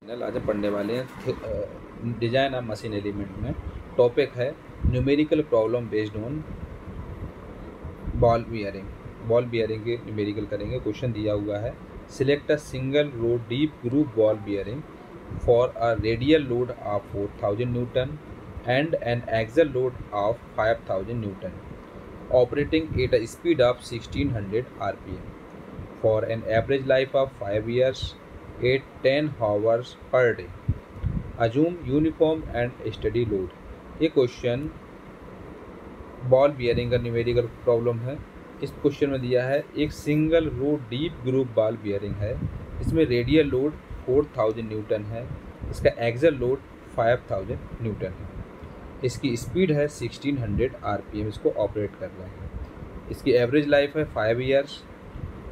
आज हम पढ़ने वाले हैं डिजाइन ऑफ मशीन एलिमेंट में। टॉपिक है numerical problem based on ball bearing. Ball bearing के न्यूमेरिकल करेंगे। क्वेश्चन दिया हुआ है, select a single row deep groove ball bearing for a radial load of 4000 newton and an axial load of 5000 newton operating at a speed of 1600 rpm for an average life of 5 years 8-10 hours per day. Assume uniform and steady load. ये question ball bearing का numerical problem है। इस question में दिया है एक single row deep groove ball bearing है, इसमें रेडियल लोड 4000 न्यूटन है, इसका एक्सल लोड 5000 न्यूटन है, इसकी स्पीड है 1600 rpm, इसको ऑपरेट कर रहे हैं। इसकी एवरेज लाइफ है 5 years,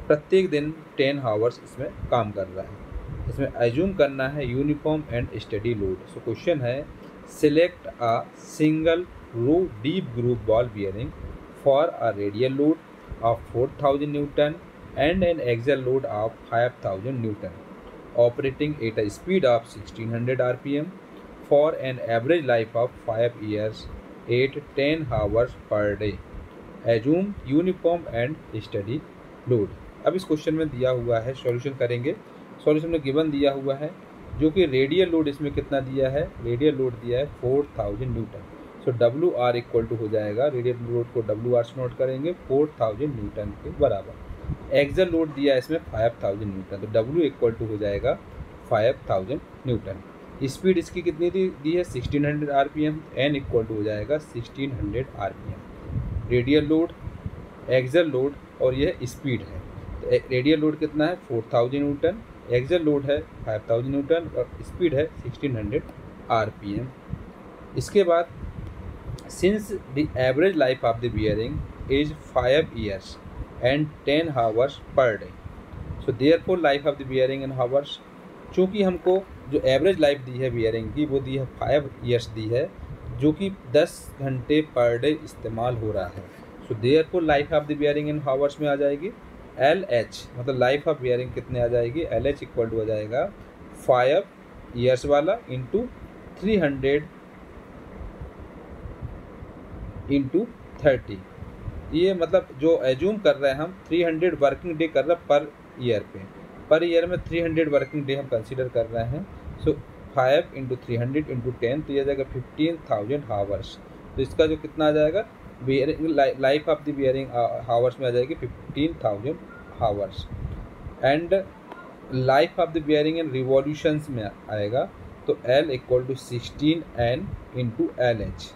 प्रत्येक दिन 10 hours इसमें काम कर रहा है। इसमें एज्यूम करना है uniform and steady load. So question है, select a single row deep groove ball bearing for a radial load of 4000 newton and an axial load of 5000 newton operating at a speed of 1600 rpm for an average life of 5 years 8-10 hours per day. Assume uniform and steady load. अब इस question में दिया हुआ है, solution करेंगे। Solution में given दिया हुआ है जो कि रेडियल लोड इसमें कितना दिया है, रेडियल लोड दिया है 4000 newton. So W R equal to हो जाएगा, रेडियल लोड को डब्ल्यू आर से नोट करेंगे 4000 न्यूटन के बराबर। एक्सल लोड दिया है इसमें 5000 न्यूटन, तो डब्ल्यू इक्वल टू हो जाएगा 5000 न्यूटन। स्पीड इसकी कितनी दी है 1600 rpm, एन इक्वल टू हो जाएगा 1600 rpm। Radial load, axial load और यह स्पीड है। तो रेडियल लोड कितना है 4000 न्यूटन, एक्सल लोड है 5000 न्यूटन और स्पीड है 1600 rpm। इसके बाद since the average life of the bearing is 5 years and 10 hours per day, so therefore life of the bearing in hours. चूँकि हमको जो एवरेज लाइफ दी है बियरिंग की वो दी है 5 years दी है, जो कि 10 घंटे पर डे इस्तेमाल हो रहा है। So therefore life of the bearing in hours में आ जाएगी एल एच, मतलब लाइफ ऑफ बियरिंग कितने आ जाएगी, एल एच इक्वल टू आ जाएगा 5 years वाला इंटू 300 इंटू 30। ये मतलब जो एज्यूम कर रहे हैं हम 300 वर्किंग डे कर रहे हैं पर ईयर पे, पर ईयर में 300 वर्किंग डे हम कंसीडर कर रहे हैं। सो 5 इंटू 300 इंटू 10 तो ये आ जाएगा 15000 हावर्स। तो इसका जो कितना आ जाएगा bearing life of the bearing hours में आ जाएगी 15000 hours. And life of the bearing in revolutions में आएगा तो L equal to 16N into L H.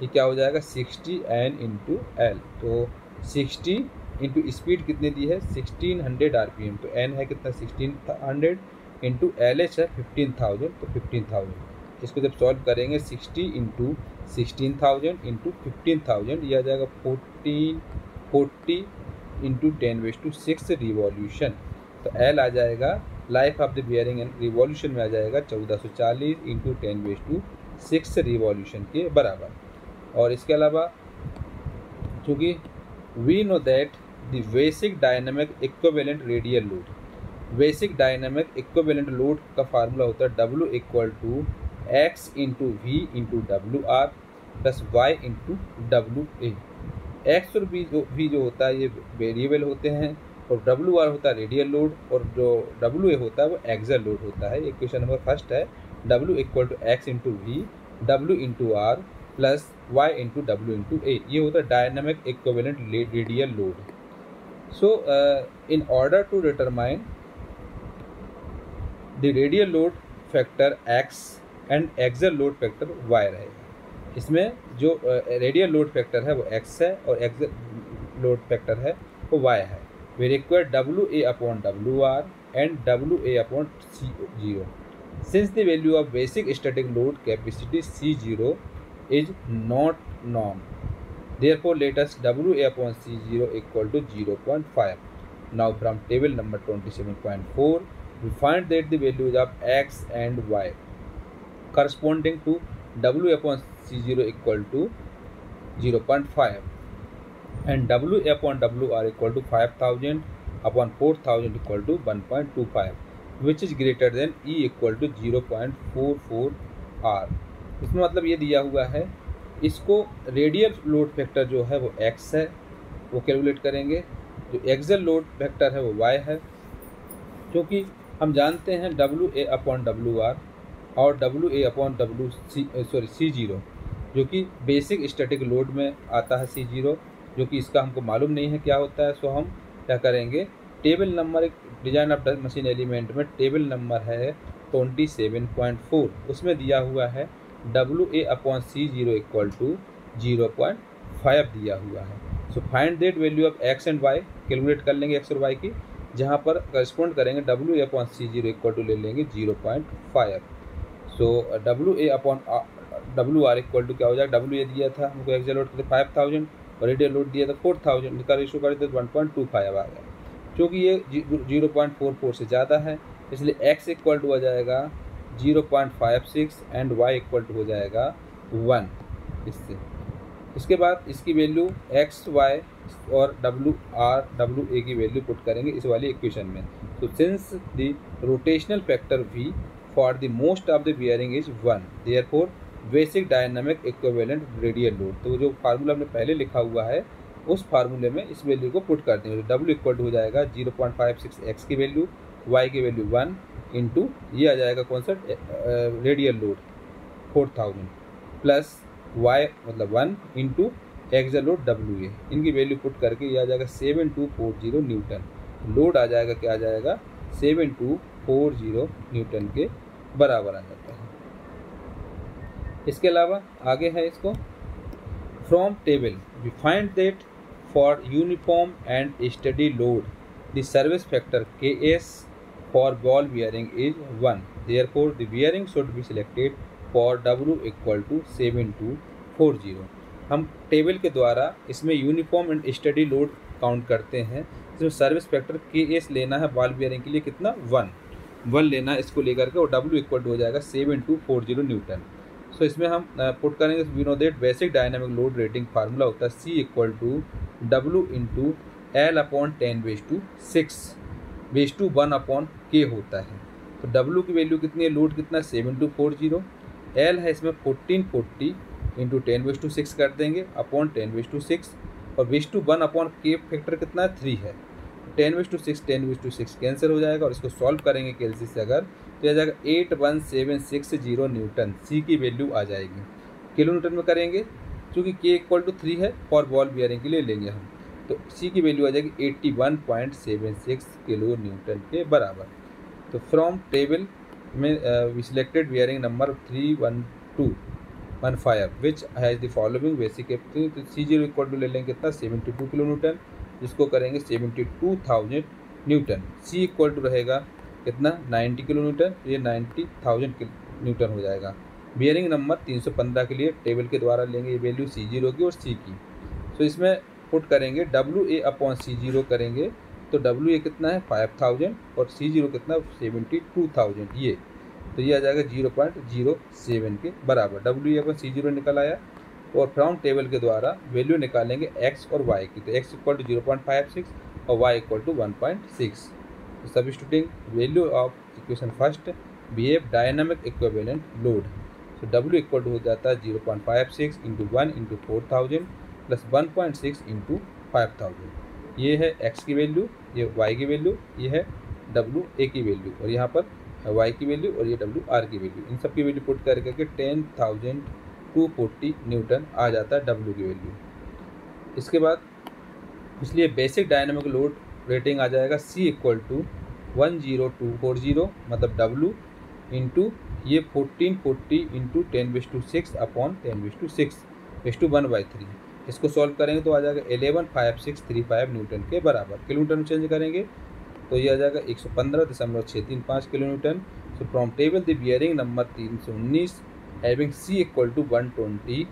ये क्या हो जाएगा 60N इंटू एल, तो 60 इंटू स्पीड कितनी दी है 1600 rpm, तो N है कितना 1600 इंटू एल एच है 15000, तो 15000। इसको जब सॉल्व करेंगे 60 इंटू 16000 इंटू 15000, ये आ जाएगा 40 इंटू 10⁻6 रिवॉल्यूशन। तो L आ जाएगा life of the bearing and revolution में आ जाएगा 1440 इंटू 10⁻6 रिवॉल्यूशन के बराबर। और इसके अलावा चूँकि we know that the basic dynamic equivalent radial load, basic dynamic equivalent load का फार्मूला होता है W equal to X into V into W R plus Y into W A. X और वी जो होता है ये वेरिएबल होते हैं और डब्ल्यू आर होता है रेडियल लोड और जो डब्ल्यू ए होता है वो एक्सल लोड होता है। इक्वेशन नंबर फर्स्ट है W equal to X into V W into R plus Y into W into A, ये होता है dynamic equivalent radial load. So in order to determine the radial load factor X and axial load factor Y रहेगा। इसमें जो radial load factor है वो x है और एक्सल लोड फैक्टर है वो वाई है। We require W A upon W R and W A upon C0 since the value of basic static load capacity C0 is not known, therefore let us WA upon C0 equal to 0.5. Now from table number 27.4 we find that the values of x and y corresponding to W upon C0 equal to 0.5 and W upon WR equal to 5000 upon 4000 equal to 1.25. Which is greater than E equal to 0.44 R. इसमें मतलब ये दिया हुआ है, इसको radial load factor जो है वो x है, वो कैलकुलेट करेंगे। जो एक्सल लोड फैक्टर है वो y है, क्योंकि हम जानते हैं WA/WR और C0 जो कि बेसिक स्टैटिक लोड में आता है C0, जो कि इसका हमको मालूम नहीं है क्या होता है। सो हम क्या करेंगे, टेबल नंबर, एक डिजाइन ऑफ मशीन एलिमेंट में टेबल नंबर है 27.4, उसमें दिया हुआ है WA/C0 इक्वल टू 0.5 दिया हुआ है। So find that value of x and y, calculate कर लेंगे x और y की, जहाँ पर करस्पॉन्ड करेंगे WA/C0 इक्वल टू ले लेंगे 0.5। सो WR इक्वल टू क्या हो जाएगा, WA दिया था हमको, एक्सल लोड 5000 और रेडियल लोड दिया था 4000, इनका रेशियो करें तो 1.25 आ गया। क्योंकि ये 0.44 से ज़्यादा है, इसलिए x इक्वल टू हो जाएगा 0.56 एंड y इक्वल टू हो जाएगा 1 इससे। इसके बाद इसकी वैल्यू x, y और WA की वैल्यू पुट करेंगे इस वाली इक्वेशन में। तो since the rotational factor v for the most of the bearing is 1, therefore basic dynamic equivalent radial load. तो जो फार्मूला हमने पहले लिखा हुआ है उस फार्मूले में इस वैल्यू को पुट कर देंगे। तो W इक्वल टू हो जाएगा 0.56 x की वैल्यू, y की वैल्यू 1 इंटू ये आ जाएगा कौन सा रेडियल लोड 4000 प्लस y मतलब 1 इंटू एक्सल लोड WA, इनकी वैल्यू पुट करके ये आ जाएगा 7240 न्यूटन। लोड आ जाएगा क्या आ जाएगा 7240 न्यूटन के बराबर आ जाता है। इसके अलावा आगे है इसको, from table we find that for uniform and steady load the service factor Ks for ball bearing is 1, therefore the bearing should be selected for W equal to 7240। हम टेबल के द्वारा इसमें uniform and steady load count करते हैं, इसमें service factor Ks लेना है ball bearing के लिए कितना 1 लेना है, इसको लेकर के, और W इक्वल टू हो जाएगा 7240 न्यूटन। सो इसमें हम पुट करेंगे, we know that basic dynamic load rating formula होता है C equal to W into L/10⁻6 1/K होता है। तो W की वैल्यू कितनी है, लोड कितना 7240, L है इसमें 1440 इंटू 10⁻6 कर देंगे अपॉन 10⁻6, और 1/K फैक्टर कितना है 3 है, 10⁻6 कैंसिल हो जाएगा, और इसको सॉल्व करेंगे कैलसी से अगर, तो आ जाएगा 81760 न्यूटन। C की वैल्यू आ जाएगी, किलो न्यूटन में करेंगे क्योंकि K इक्वल टू 3 है, फॉर बॉल बियरिंग के लिए लेंगे हम, तो C की वैल्यू आ जाएगी 81.76 किलो न्यूटन के बराबर। तो फ्रॉम टेबल में we selected bearing number 31215 which has the following basic capacity. तो C0 इक्वल टू ले लेंगे कितना 72 किलो न्यूटन, जिसको करेंगे 72,000 न्यूटन। C इक्वल टू रहेगा कितना 90 किलो न्यूटन, ये 90,000 न्यूटन हो जाएगा। बियरिंग नंबर 315 के लिए टेबल के द्वारा लेंगे ये वैल्यू C0 की और C की। तो इसमें पुट करेंगे WA/C0 करेंगे, तो WA कितना है 5000 और C0 कितना 72,000, ये तो ये आ जाएगा 0.07 के बराबर। WA/C0 निकल आया, और फ्रॉम टेबल के द्वारा वैल्यू निकालेंगे x और y की, तो x इक्वल टू 0.56 और y equal to 1.6। Substituting value of equation first we have dynamic equivalent load, तो W इक्वल टू हो जाता है 0.56 इंटू 1 इंटू 4000 प्लस 1.6 इंटू 5000। ये है x की वैल्यू, ये y की वैल्यू, ये है WA की वैल्यू, और यहाँ पर y की वैल्यू और ये WR की वैल्यू, इन सब की वैल्यू पुट करके 10,240 न्यूटन आ जाता है W की वैल्यू। इसके बाद इसलिए बेसिक डायनामिक लोड रेटिंग आ जाएगा C इक्वल टू 10240 मतलब W इंटू ये 1440 इंटू 10⁻6 अपॉन 10⁻6 1/3। इसको सॉल्व करेंगे तो आ जाएगा 115635 न्यूटन के बराबर। किलो न्यूटन में चेंज करेंगे तो ये आ जाएगा 115.635 kilo newton. So from table the bearing number 319 having C equal to 120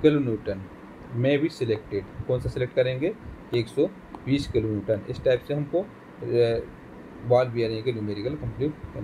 kilo newton में भी सिलेक्टेड, कौन सा सिलेक्ट करेंगे 120 किलो न्यूटन। इस टाइप से हमको बॉल बियरिंग के न्यूमेरिकल कंप्लीट करना।